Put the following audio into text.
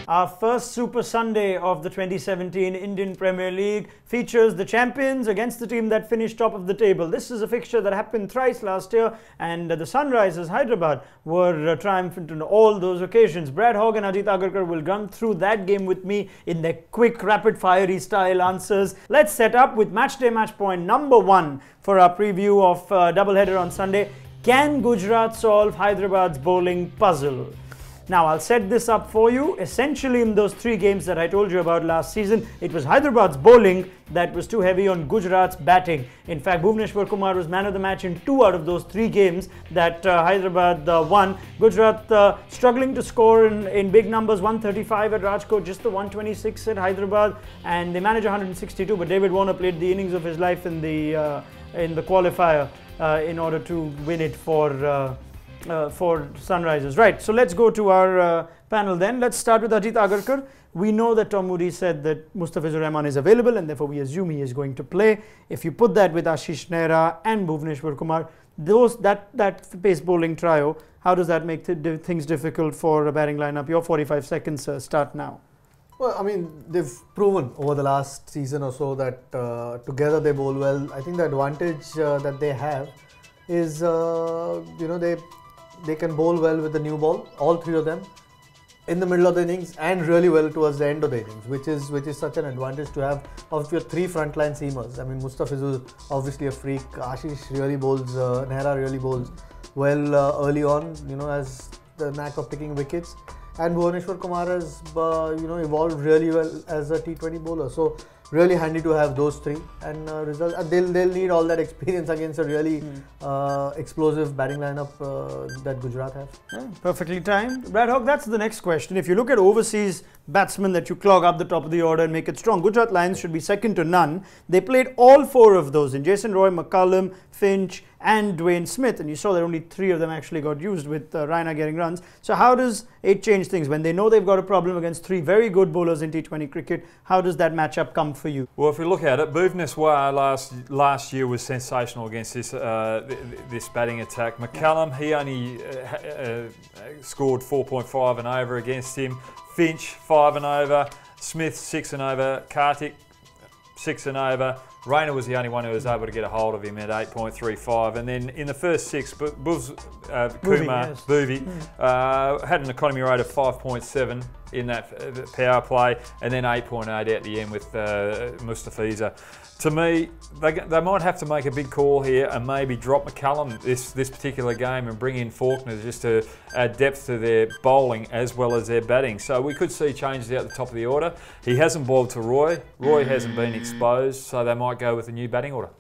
Our first Super Sunday of the 2017 Indian Premier League features the champions against the team that finished top of the table. This is a fixture that happened thrice last year, and the Sunrisers Hyderabad were triumphant on all those occasions. Brad Hogg and Ajit Agarkar will run through that game with me in their quick, rapid-fire style answers. Let's set up with matchday match point number 1 for our preview of doubleheader on Sunday. Can Gujarat solve Hyderabad's bowling puzzle? Now, I'll set this up for you. Essentially, in those 3 games that I told you about last season, it was Hyderabad's bowling that was too heavy on Gujarat's batting. In fact, Bhuvneshwar Kumar was man of the match in 2 out of those 3 games that Hyderabad won. Gujarat struggling to score in big numbers, 135 at Rajkot, just the 126 at Hyderabad, and they managed 162, but David Warner played the innings of his life in the qualifier in order to win it for Sunrisers. Right, so let's go to our panel then. Let's start with Ajit Agarkar. We know that Tom Moody said that Mustafizur Rahman is available, and therefore we assume he is going to play. If you put that with Ashish Nehra and Bhuvneshwar Kumar, that pace bowling trio, how does that make things difficult for a batting lineup? Your 45 seconds start now. Well, I mean, they've proven over the last season or so that together they bowl well. I think the advantage that they have is, they can bowl well with the new ball, all 3 of them, in the middle of the innings and really well towards the end of the innings, which is such an advantage to have of your 3 frontline seamers. I mean, Mustafizur obviously a freak, Ashish really bowls, Nehra really bowls well early on, has the knack of picking wickets, and Bhuvneshwar Kumar has evolved really well as a T20 bowler. So really handy to have those 3, and they'll need all that experience against a really explosive batting lineup that Gujarat has. Yeah, perfectly timed. Brad Hogg, that's the next question. If you look at overseas batsmen that you clog up the top of the order and make it strong, Gujarat Lions should be second to none. They played all 4 of those in Jason Roy, McCullum, Finch and Dwayne Smith, and you saw that only 3 of them actually got used, with Raina getting runs. So how does it change things when they know they've got a problem against 3 very good bowlers in T20 cricket? How does that matchup come for you? Well, if we look at it, Bhuvneshwar last year was sensational against this batting attack. McCullum, he only scored 4.5 and over against him. Finch 5 and over. Smith 6 and over. Karthik 6 and over. Raina was the only one who was able to get a hold of him at 8.35, and then in the first 6, Bhuvi had an economy rate of 5.7 in that power play, and then 8.8 at the end with Mustafizur. To me, they might have to make a big call here and maybe drop McCullum this particular game and bring in Faulkner just to add depth to their bowling as well as their batting. So we could see changes out the top of the order. He hasn't bowled to Roy. Roy hasn't been exposed, so they might go with a new batting order.